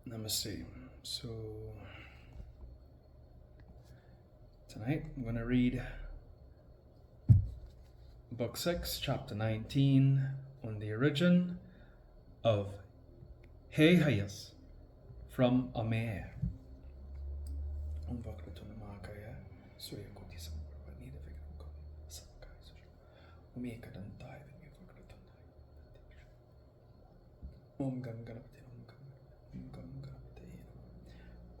Namaste. So tonight I'm going to read Book 6, Chapter 19 on the origin of Hey Hayas from Amer. Om Bhagavatam Maha Surya Koti Samprava Nida Vikram Sakai Sushma Om Ekadantai Vinyavagratandai Om Gam Ganapati Om Gam Ganapati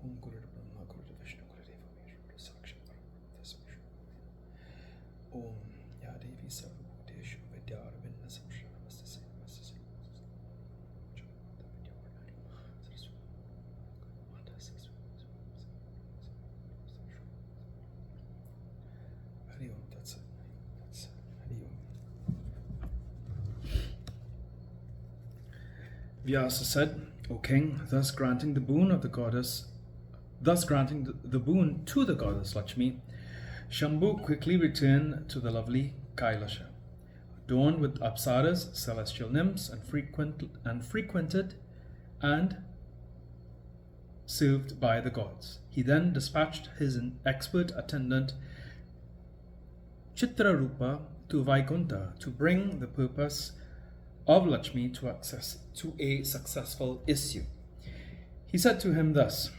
Om Guru Brahma Guru Vishnu Guru Deva Vishnu Sakshi Paramata Om Ya Devi Sarvabhuteshu Vidyaravinda Samshara Vastase Vastase Hari Om, that's it. That's Hari Om. Vyasa said, O king, thus granting the boon to the goddess Lakshmi, Shambhu quickly returned to the lovely Kailasha, adorned with apsaras, celestial nymphs, and frequented and served by the gods. He then dispatched his expert attendant Chitrarupa to Vaikunta to bring the purpose of Lakshmi to a successful issue. He said to him thus,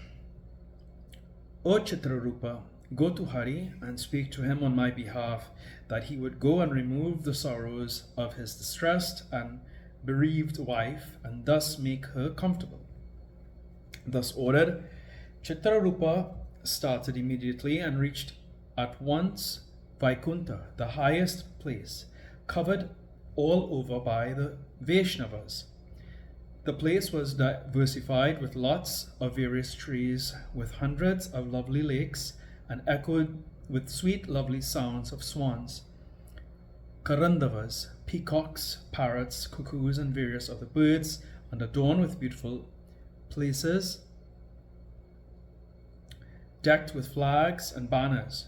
O Chitrarupa, go to Hari and speak to him on my behalf that he would go and remove the sorrows of his distressed and bereaved wife and thus make her comfortable. Thus ordered, Chitrarupa started immediately and reached at once Vaikunta, the highest place, covered all over by the Vaishnavas. The place was diversified with lots of various trees, with hundreds of lovely lakes, and echoed with sweet, lovely sounds of swans, karandavas, peacocks, parrots, cuckoos, and various other birds, and adorned with beautiful places, decked with flags and banners.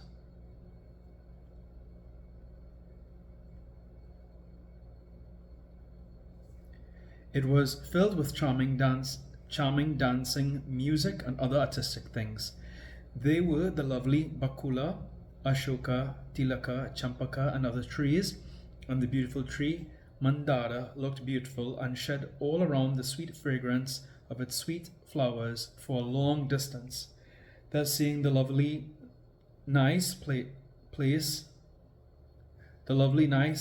It was filled with charming dancing, music, and other artistic things. They were the lovely Bakula, Ashoka, Tilaka, Champaka, and other trees, and the beautiful tree Mandara looked beautiful and shed all around the sweet fragrance of its sweet flowers for a long distance. Thus seeing the lovely nice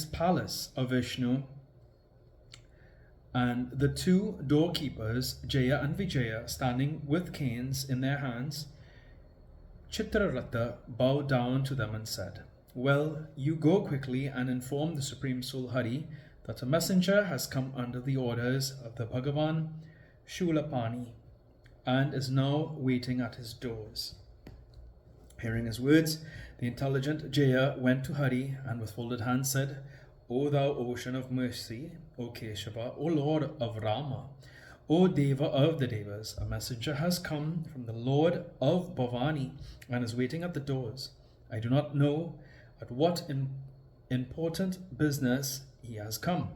palace of Vishnu, and the two doorkeepers, Jaya and Vijaya, standing with canes in their hands, Chitrarata bowed down to them and said, Well, you go quickly and inform the Supreme Soul Hari that a messenger has come under the orders of the Bhagavan Shulapani and is now waiting at his doors. Hearing his words, the intelligent Jaya went to Hari and with folded hands said, O thou ocean of mercy, O Keshava, O Lord of Rama, O Deva of the Devas, a messenger has come from the Lord of Bhavani and is waiting at the doors. I do not know at what important business he has come.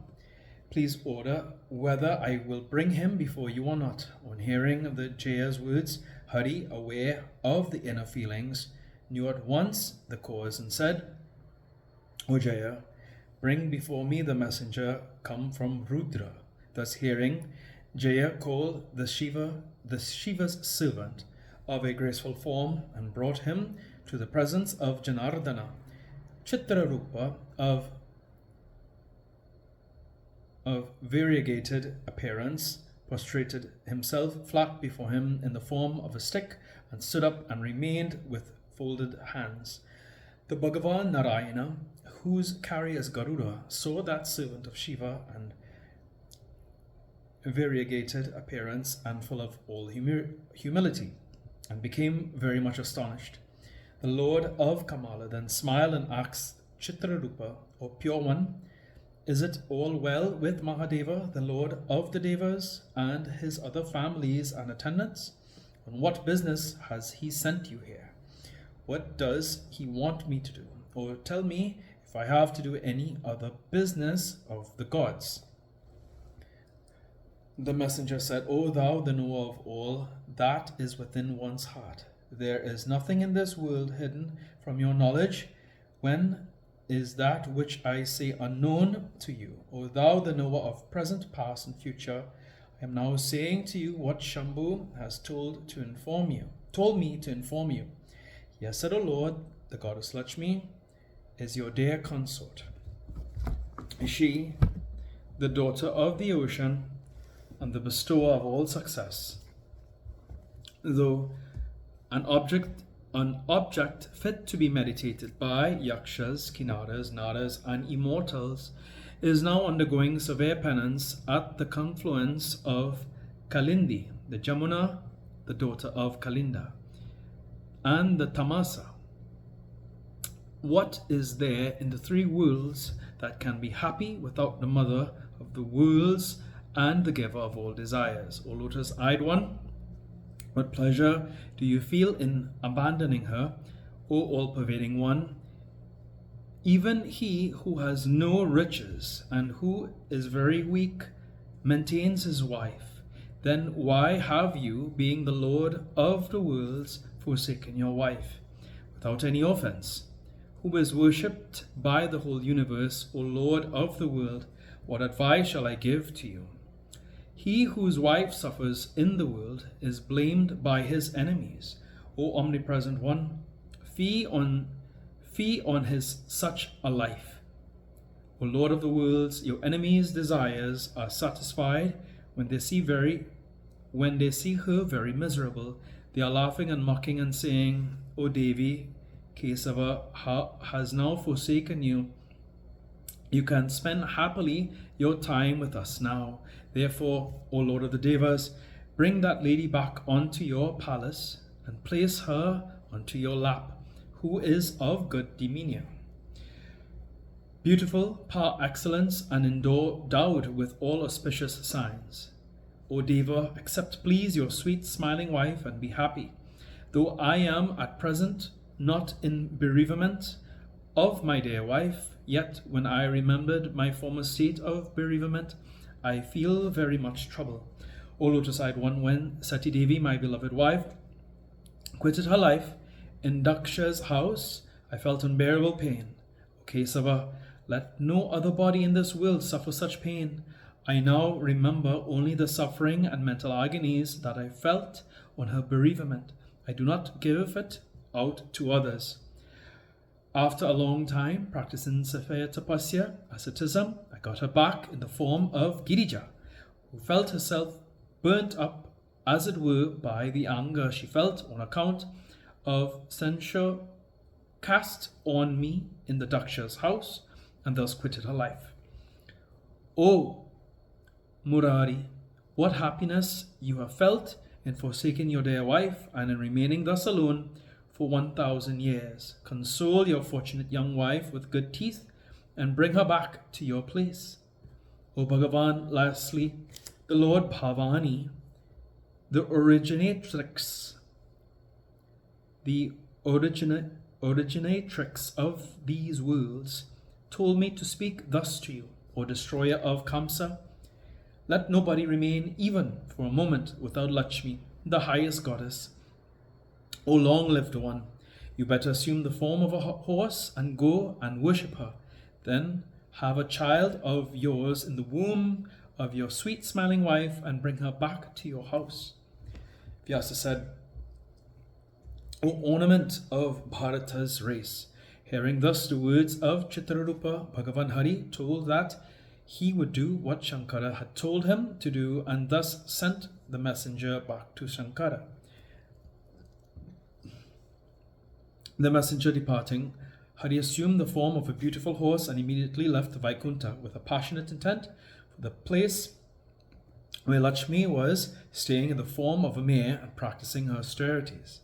Please order whether I will bring him before you or not. On hearing of the Jaya's words, Hari, aware of the inner feelings, knew at once the cause and said, O Jaya, bring before me the messenger come from Rudra. Thus hearing, Jaya called the Shiva's servant of a graceful form and brought him to the presence of Janardana. Chitrarupa of variegated appearance prostrated himself flat before him in the form of a stick and stood up and remained with folded hands. The Bhagavan Narayana, whose carrier is Garuda, saw that servant of Shiva and variegated appearance and full of all humility, and became very much astonished. The Lord of Kamala then smiled and asked Chitrarupa, O pure one, is it all well with Mahadeva, the Lord of the Devas, and his other families and attendants? On what business has he sent you here? What does he want me to do? Or tell me if I have to do any other business of the gods. The messenger said, O thou, the knower of all that is within one's heart, there is nothing in this world hidden from your knowledge. When is that which I say unknown to you? O thou, the knower of present, past, and future, I am now saying to you what Shambhu has told me to inform you. Yes, said, O Lord, the goddess Lakshmi is your dear consort. She, the daughter of the ocean, and the bestower of all success. Though an object fit to be meditated by yakshas, kinnaras, naras, and immortals, is now undergoing severe penance at the confluence of Kalindi, the Jamuna, the daughter of Kalinda, and the Tamasa. What is there in the three worlds that can be happy without the mother of the worlds and the giver of all desires? O lotus-eyed one, what pleasure do you feel in abandoning her, O all-pervading one? Even he who has no riches and who is very weak maintains his wife. Then why have you, being the Lord of the worlds, forsaken your wife? Without any offense, who is worshipped by the whole universe, O Lord of the world, what advice shall I give to you? He whose wife suffers in the world is blamed by his enemies. O omnipresent one, fee on his such a life. O Lord of the worlds, your enemies' desires are satisfied when they see her very miserable. They are laughing and mocking and saying, O Devi, Kesava has now forsaken you. You can spend happily your time with us now. Therefore, O Lord of the Devas, bring that lady back onto your palace and place her onto your lap, who is of good demeanor, beautiful, par excellence, and endowed with all auspicious signs. O Deva, accept please your sweet smiling wife and be happy. Though I am at present not in bereavement of my dear wife, yet when I remembered my former state of bereavement, I feel very much trouble. O lotus-eyed one, when Sati Devi, my beloved wife, quitted her life in Daksha's house, I felt unbearable pain. O Kesava, let no other body in this world suffer such pain. I now remember only the suffering and mental agonies that I felt on her bereavement. I do not give it out to others. After a long time practicing Safaya Tapasya, asceticism, I got her back in the form of Girija, who felt herself burnt up, as it were, by the anger she felt on account of censure cast on me in the Daksha's house, and thus quitted her life. O Murari, what happiness you have felt in forsaking your dear wife and in remaining thus alone for 1,000 years. Console your fortunate young wife with good teeth and bring her back to your place. O Bhagavan, lastly, the Lord Bhavani, the originatrix of these worlds, told me to speak thus to you, O destroyer of Kamsa. Let nobody remain even for a moment without Lakshmi, the highest goddess. O long-lived one, you better assume the form of a horse and go and worship her. Then have a child of yours in the womb of your sweet smiling wife and bring her back to your house. Vyasa said, O ornament of Bharata's race, hearing thus the words of Chitrarupa, Bhagavan Hari told that he would do what Shankara had told him to do, and thus sent the messenger back to Shankara. The messenger departing, Hari assumed the form of a beautiful horse and immediately left Vaikuntha with a passionate intent for the place where Lakshmi was staying in the form of a mare and practicing her austerities.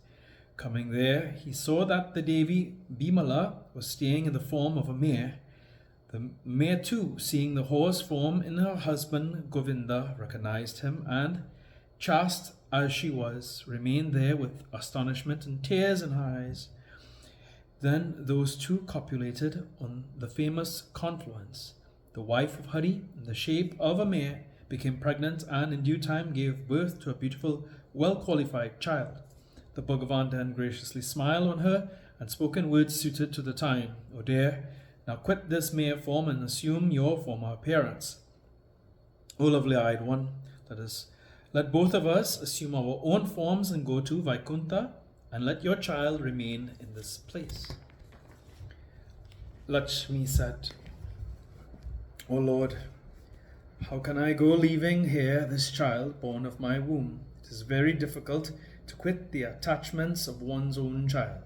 Coming there, he saw that the Devi Bimala was staying in the form of a mare. The mare too, seeing the horse form in her husband Govinda, recognized him and, chaste as she was, remained there with astonishment and tears in her eyes. Then those two copulated on the famous confluence. The wife of Hari, in the shape of a mare, became pregnant, and in due time gave birth to a beautiful, well-qualified child. The Bhagavan then graciously smiled on her and spoke in words suited to the time. O dear, now quit this mere form and assume your former appearance. O lovely-eyed one, let both of us assume our own forms and go to Vaikuntha, and let your child remain in this place. Lakshmi said, O Lord, how can I go leaving here this child born of my womb? It is very difficult to quit the attachments of one's own child.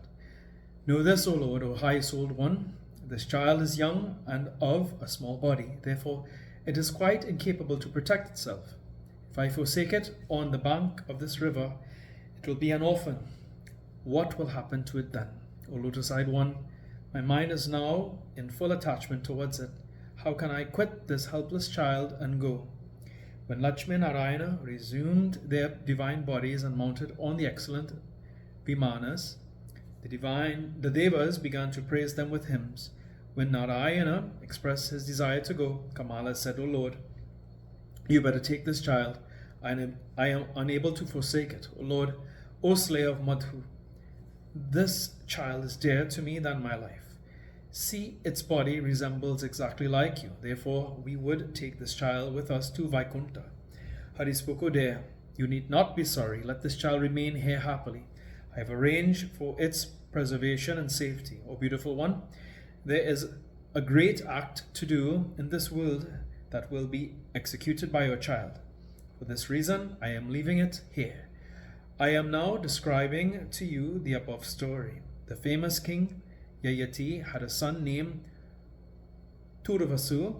Know this, O Lord, O high-souled one, this child is young and of a small body, therefore it is quite incapable to protect itself. If I forsake it on the bank of this river, it will be an orphan. What will happen to it then? O lotus-eyed one, my mind is now in full attachment towards it. How can I quit this helpless child and go? When Lakshmi and Narayana resumed their divine bodies and mounted on the excellent Vimanas, the Devas began to praise them with hymns. When Narayana expressed his desire to go, Kamala said, O Lord, you better take this child. I am unable to forsake it. O Lord, O slayer of Madhu, this child is dearer to me than my life. See, its body resembles exactly like you. Therefore, we would take this child with us to Vaikuntha. Hari spoke, O dear, you need not be sorry. Let this child remain here happily. I have arranged for its preservation and safety. O beautiful one, there is a great act to do in this world that will be executed by your child. For this reason, I am leaving it here. I am now describing to you the above story. The famous king Yayati had a son named Turvasu.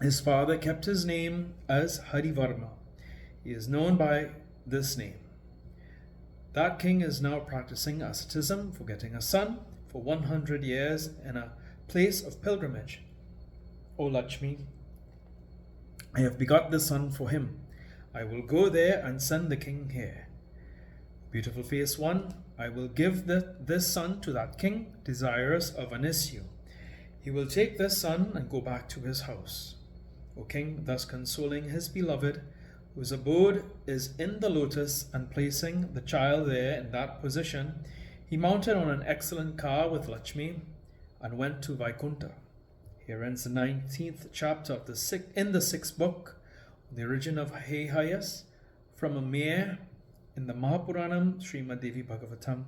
His father kept his name as Harivarma. He is known by this name. That king is now practicing asceticism for getting a son for 100 years in a place of pilgrimage. O Lakshmi, I have begot the son for him. I will go there and send the king here. Beautiful face one, I will give this son to that king, desirous of an issue. He will take this son and go back to his house. O king, thus consoling his beloved, whose abode is in the lotus, and placing the child there in that position, he mounted on an excellent car with Lakshmi and went to Vaikuntha. Here ends the 19th chapter of in the 6th book, The Origin of Hayas, from a mere in the Mahapuranam Srimad Devi Bhagavatam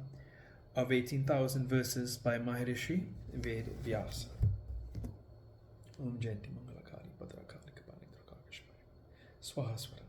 of 18,000 verses by Maharishi Ved Vyasa. Om Jayanti Mangalakali Bhadrakali Kapani Durga Vishmaya Swaha Swara.